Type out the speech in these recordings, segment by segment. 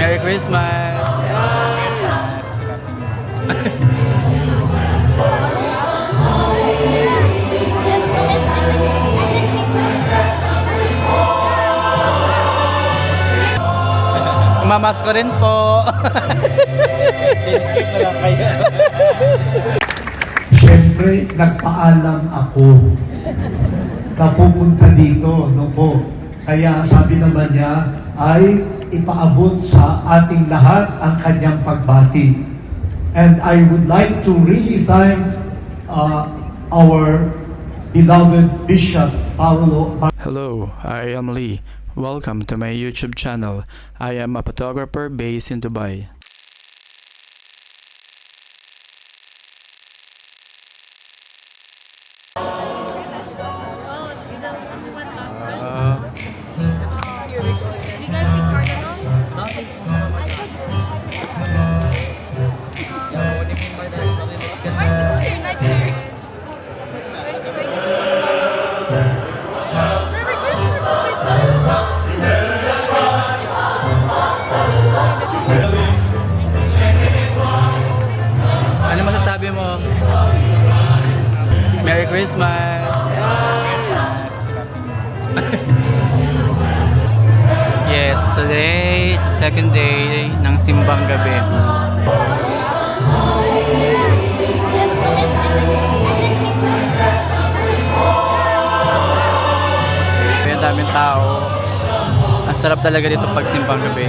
Merry Christmas! Mamasko rin po. Skip na lang kayo. Siyempre, nagpaalam ako na pupunta dito, no po. Kaya sabi naman niya ay ipaabot sa ating lahat ang kanyang pagbati. And I would like to really thank our beloved Bishop Paulo. Hello, I am Lee. Welcome to my YouTube channel. I am a photographer based in Dubai. Ano masasabi mo? Merry Christmas! Yes, today it's the second day ng simbang gabi. Kaya daming tao. Ang sarap talaga dito pag simbang gabi.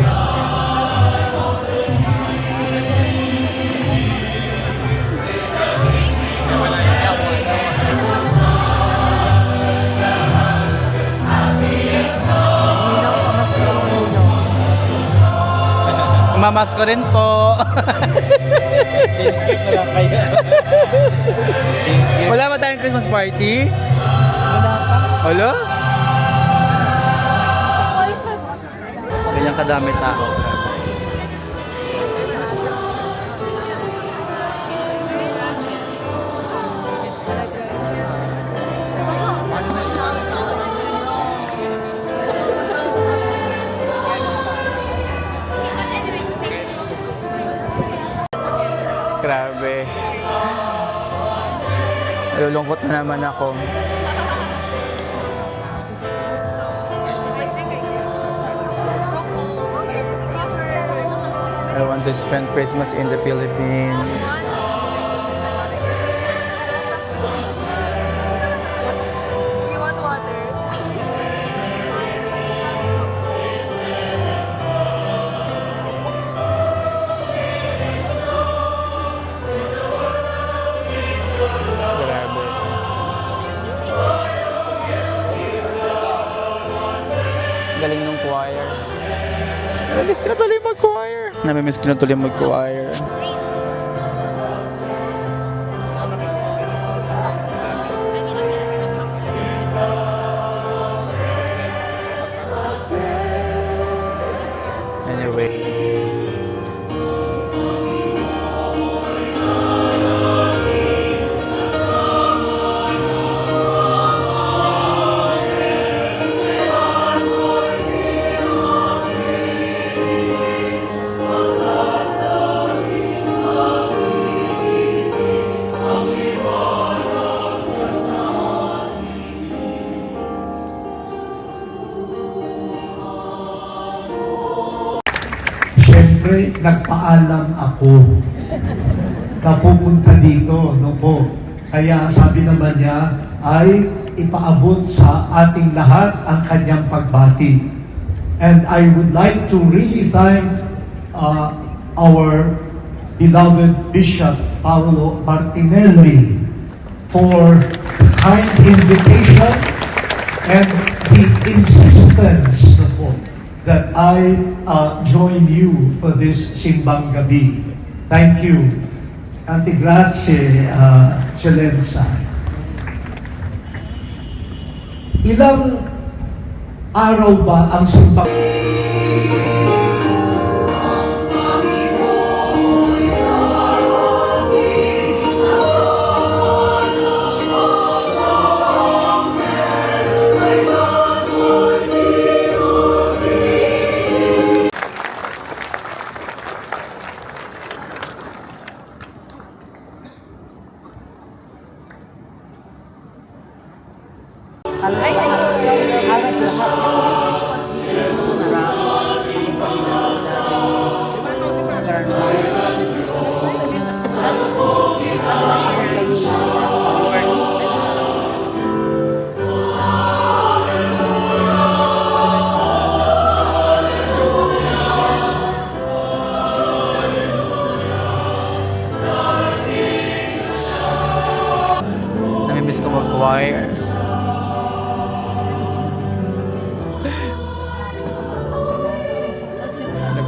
Mamasko rin po. Skip na lang kayo. Wala ba tayong Christmas party? Wala pa. Wala? Ganyan kadami tao. Grabe. Nalulungkot na naman ako. I want to spend Christmas in the Philippines. You want water? Grabe. Galing ng choir. Namimiss ko na tuloy mag-choir. Namimiss ko na tuloy mag-choir. Anyway. Siyempre, nagpaalam ako na pupunta dito, no po. Kaya sabi naman niya ay ipaabot sa ating lahat ang kanyang pagbati. And I would like to really thank our beloved Bishop Paulo Martinelli for the kind invitation and the insistence that I join you for this Simbang Gabi. Thank you. Tanti grazie, Eccellenza. Ilang araw ba ang Simbang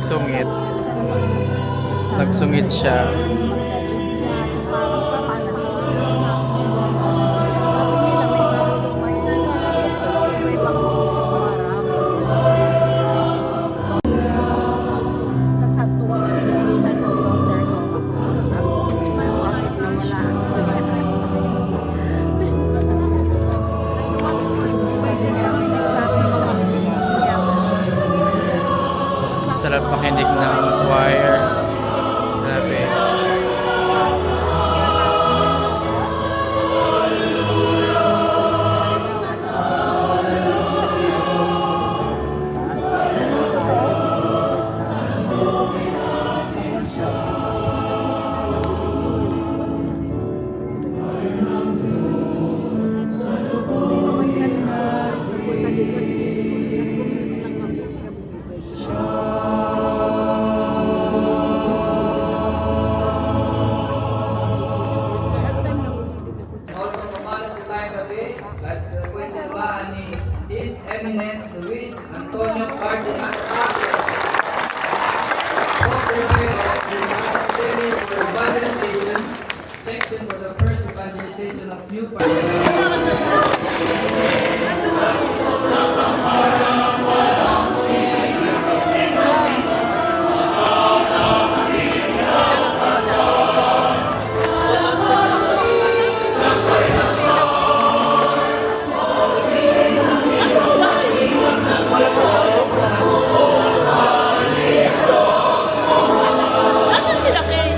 nagsungit. Nagsungit siya. Sa satwa, nilihan ng daughter ko. Basta, may bakit na wala. Pwede kami nagsabi sa Sarap makinig ng choir. Grabe. Also pumalo sa tayong gabi, at sa pwesimbahan ni His Eminence Luis Antonio Cardinal Acre. Co-prefect of the Monastery for Evangelization, section for the first evangelization of new Nasaan sila, Kay?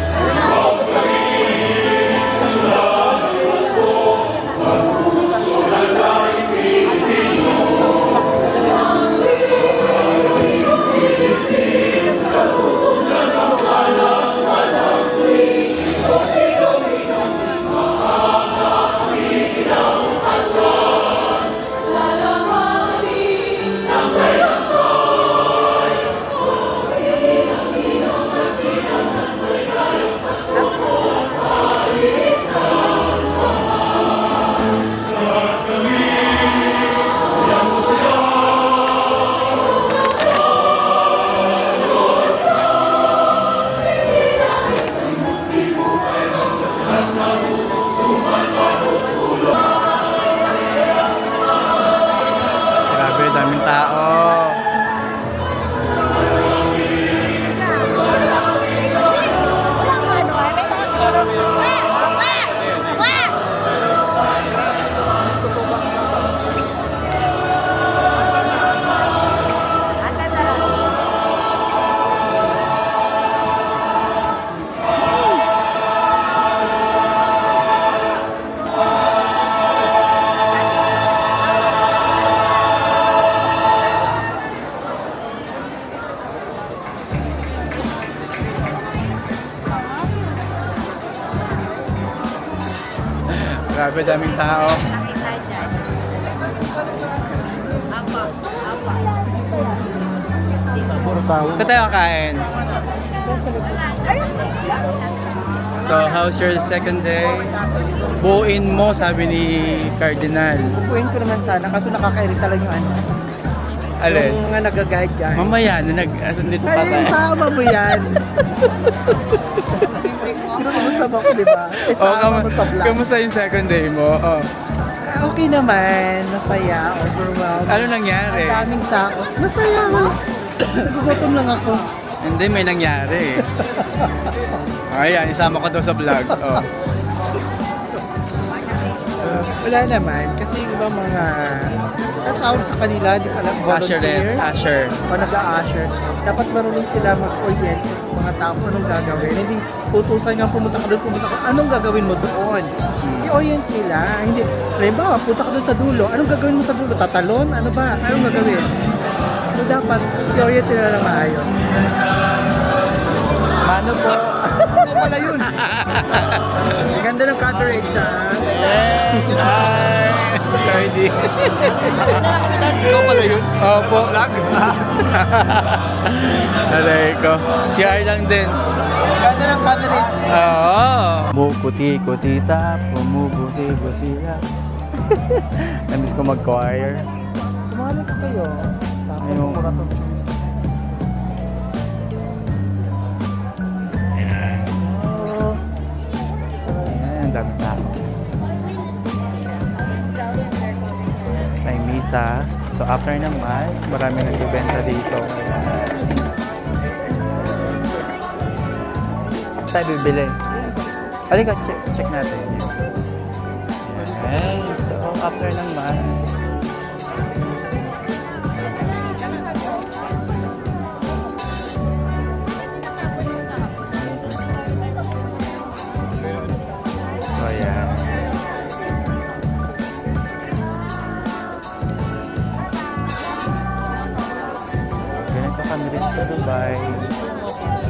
Grabe, daming tao. Grabe, daming tao. Nakita dyan. Apa. Puro tao. Sa tayo kakain. So, how's your second day? Buuin mo, sabi ni Cardinal. Pupuin ko naman sana, kaso nakakairita lang yung ano. Alin? Yung mga nag-guide. Mamaya, nandito pa Ay, tayo. sama mo yan. Pero kamusta ba ko, di ba? Isama mo sa vlog. Kamusta yung second day mo? Oh. Okay naman, masaya, overwhelmed. Ano nangyari? Ang daming tao. Masaya mo. Nagugutom lang ako. Hindi, may nangyari. Ayan, isama ko daw sa vlog. Oh. Wala naman, kasi yung iba mga tatawag sa kanila, di ka lang volunteer. Usher. O nag-a-usher. Dapat marunong sila mag-orient sa mga tao kung anong gagawin. Hindi putusan nga pumunta ka doon, anong gagawin mo doon? I-orient nila. Hindi, halimbawa, punta ka doon sa dulo. Anong gagawin mo sa dulo? Tatalon? Ano ba? Anong gagawin? So dapat, i-orient nila lang maayos. Mano po? Ano pala yun? Ang ganda ng coverage, ha? Hi! Sorry, di. Ikaw pala yun. Opo. Vlog? Alay ko. Si Ar lang din. Ang ganda ng coverage. Oo. Mukuti-kutita, pumubusi-busila. Nandis ko mag-choir. Sumali ko kayo. Tapos Ayun. kurato. isa. So after ng mass, marami nagbibenta dito. Tayo bibili. Halika, check natin. Ayan. So after ng mass, so ayan. Ganito kami rin sa Dubai.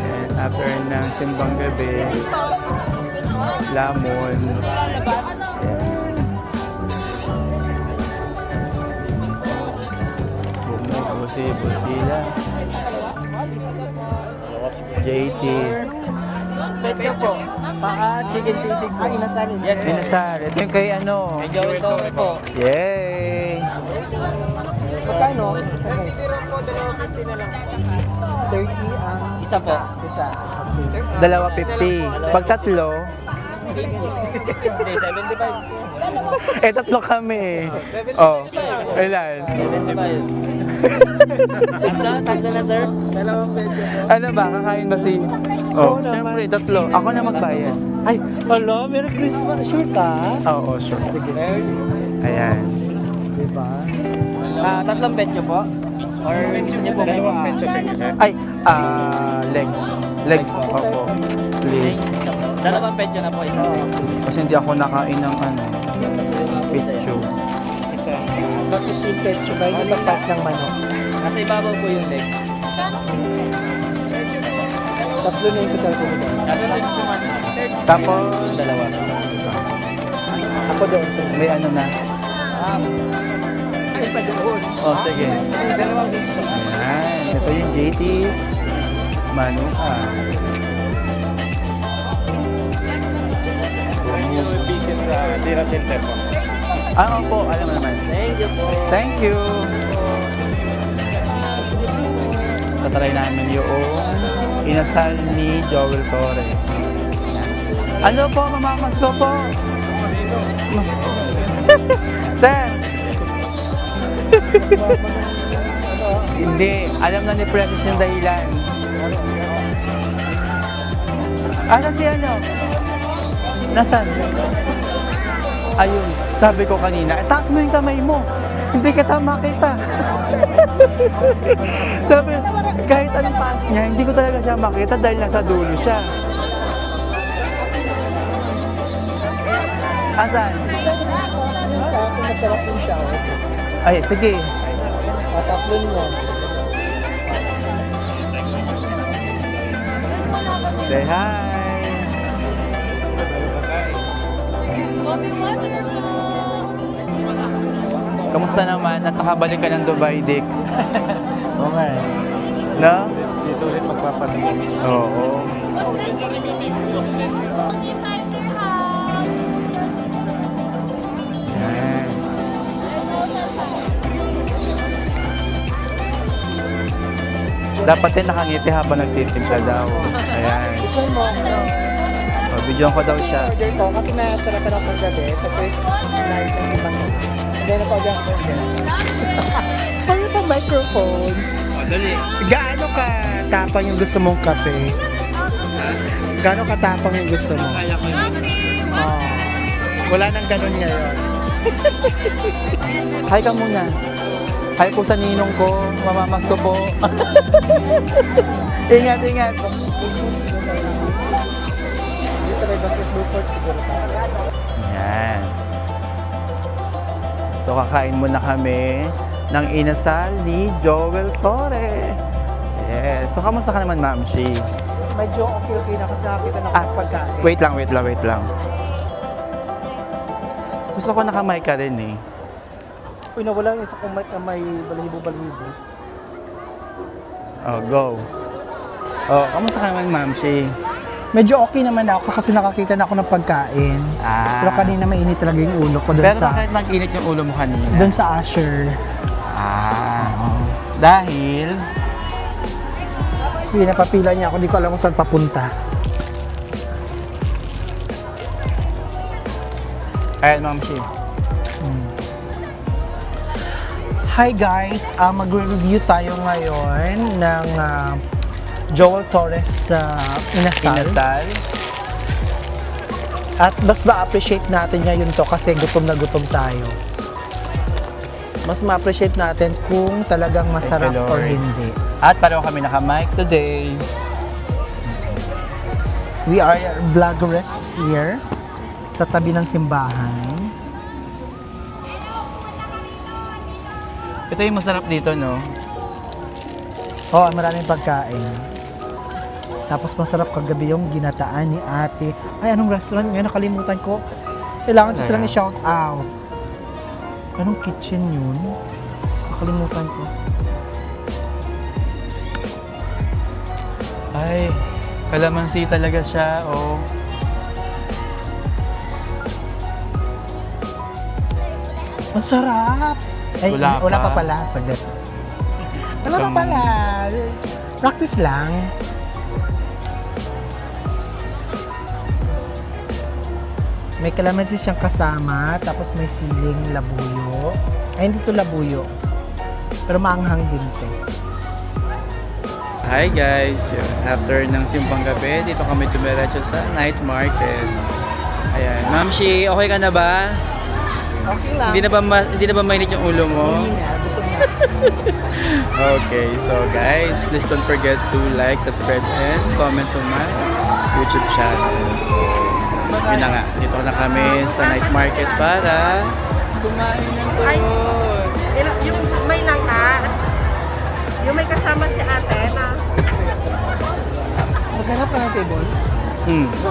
And after ng simbang gabi, lamon. Bumubusi sila. JT's. Pecho po. Paa, chicken sisig po. Inasalin. Yes, Minasal. Ito yung kay ano. Joel Torre po. Yay! Magkano? Okay. 30 ang isa po. Isa. Okay. Dalawa 50. Pag tatlo, 75. tatlo kami. Oh, ilan? 75. Tagda na, sir. Dalawang pecho po. Ano ba? Kakain ba si... Oh, syempre, tatlo. Ako na magbayad. Ay, hello, Merry Christmas. Sure ka? Oo, sure. Sige, Ayan. diba? Tatlong pecho po? Or gusto niyo po dalawang pecho sa inyo, sir? Ay, legs. Leg. Opo. Please. Dalawang pecho na po, isa. Kasi hindi ako nakain ng ano, picture. Bakit yung pecho ba? Yung pagpas ng manok? Nasa ibabaw po yung leg. Tatlo na yung kutsara po dito. Tapos, Dalawa. Ako doon sa may ano na. Ay, pa doon. Oh, sige. Dalawang Ayan. Ito yung JT's. Manuka. Visit sa Tira Center po. Opo. Alam mo naman. Thank you po. Thank you. Tatry namin yung inasal ni Joel Torre. Ayan. Ano po, mamamas ko po? Sir! Hindi. Alam na ni Prentice yung dahilan. Asan si ano? Nasaan? Ayun. Sabi ko kanina, taas mo yung kamay mo. Hindi kita makita. Sabi, kahit anong taas niya, hindi ko talaga siya makita dahil nasa dulo siya. Asan? Kung masarap yung shower. Ay, sige. Tatlon mo. Say hi. Kamusta naman at nakabalik ka ng Dubai, Dix? Oo nga eh. No? Dito ulit magpapasigil. Oo. Yan. Dapat din nakangiti habang nagtitimpla daw. Ayan. Picture mo. O, videoan ko daw siya. Order ko kasi nasarapan ako gabi sa first night ng ibang. Hindi na pa-order ako order. Ano pa microphone? Dali. Gaano ka tapang yung gusto mong kape? Gaano ka tapang yung gusto mo? Kaya ko yun. Oh. Wala nang ganun ngayon. Hi ka muna. Hi po sa ninong ko. Mamamas ko po. Ingat, ingat. Hindi sa may basketball court siguro tayo. Yan. So kakain muna kami ng inasal ni Joel Torre. Yes. So kamusta ka naman, Ma'am Shi? Medyo okay na kasi nakakita na ako pagkain. Wait lang. Gusto ko nakamay ka rin eh. Uy, nawala yung isa kong mic na may balahibo-balahibo. Oh, go. Oh, kamusta ka naman, Ma'am Shi? Medyo okay naman ako kasi nakakita na ako ng pagkain. Ah. Pero kanina mainit talaga yung ulo ko doon Pero sa bakit nag-init yung ulo mo kanina? doon sa Asher. Dahil Pinapapila niya ako, di ko alam kung saan papunta. ayan, Ma'am Shi. Hi guys, mag-review tayo ngayon ng Joel Torres Inasal. Inasal. At mas ma-appreciate natin ngayon to kasi gutom na gutom tayo. Mas ma-appreciate natin kung talagang masarap Thank you, or Lord. hindi. At pareho kami naka-mic today. We are vloggerist here sa tabi ng simbahan. Ito yung masarap dito, no? Oo, maraming pagkain. Tapos masarap kagabi yung ginataan ni ate. Ay, anong restaurant ngayon? Nakalimutan ko. Kailangan ko silang i-shout out. Anong kitchen yun? Nakalimutan ko. Ay, kalamansi talaga siya, oh. Masarap! Ay, Wala wala pa. pa pala. Saglit. Wala pa Isang- pala. Practice lang. May kalamansi siyang kasama, tapos may siling labuyo. Ay, hindi to labuyo. Pero maanghang din to. Hi guys! Yun, after ng simpang gabi, dito kami tumiretso sa night market. Ayan. Ma'am Shi, okay ka na ba? Okay lang. Hindi na ba mainit yung ulo mo? Hindi na. Gusto na. Okay, so guys, please don't forget to like, subscribe, and comment to my YouTube channel. So, yun na nga. Dito na kami sa night market para kumain ng turon. Yung may langka, yung may kasama si ate na Maghanap ka ng table?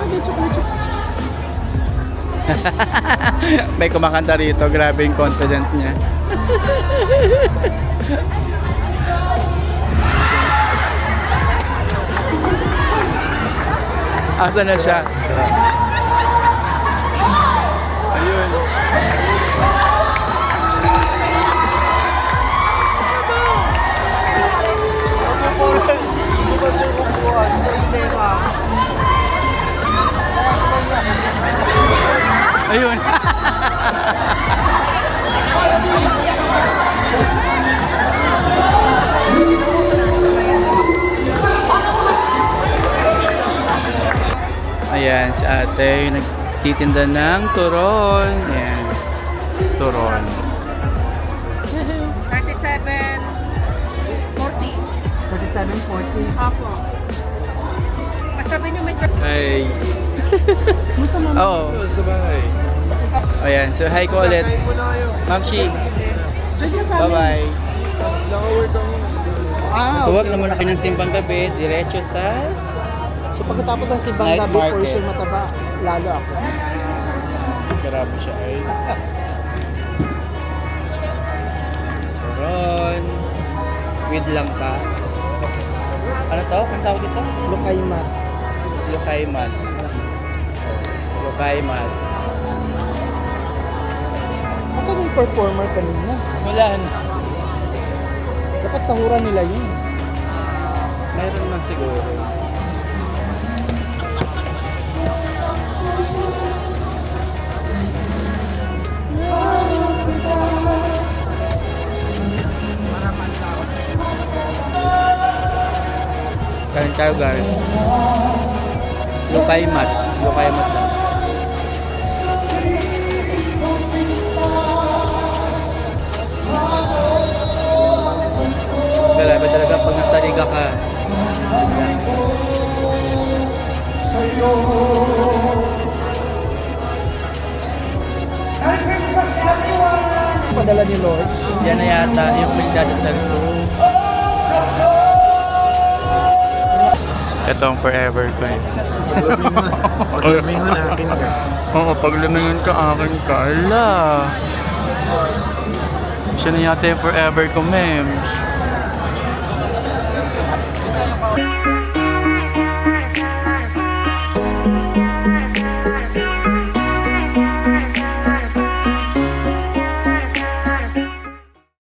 May chocolate. May kumakanta rito. Grabe yung confident niya. Asa na siya? Ayun. Ayun. Ayan, si ate yung nagtitinda ng turon. Ayan, turon. 37, 40. 47.40. Apo. Masabi niyo may Ay. Musta mama? Oo. Sa bahay. Ayan, so hi ko ulit. Ma'am Shi. Bye-bye. Huwag na muna kayo ng simpang gabi. Diretso sa So pagkatapos ng simbang Night gabi, for market. sure mataba. Lalo ako. Grabe siya ay. Turon. With langka. Ano to? Ang tawag ito? Lukayma. Lukaymat. Lukaymat. Kasi yung performer kanina. Wala na. Dapat sahuran nila yun. Meron man siguro. Kain tayo guys. Lukaymat. Lukaymat lang. Grabe talaga pag nasaliga ka. Padala ni Lord. Yan na yata yung pinagdadasal ko. Ito ang forever ko eh. Pag lumingon, akin ka. Oo, pag lumingon ka, akin ka. Ala! Siya na yata yung forever ko, ma'am.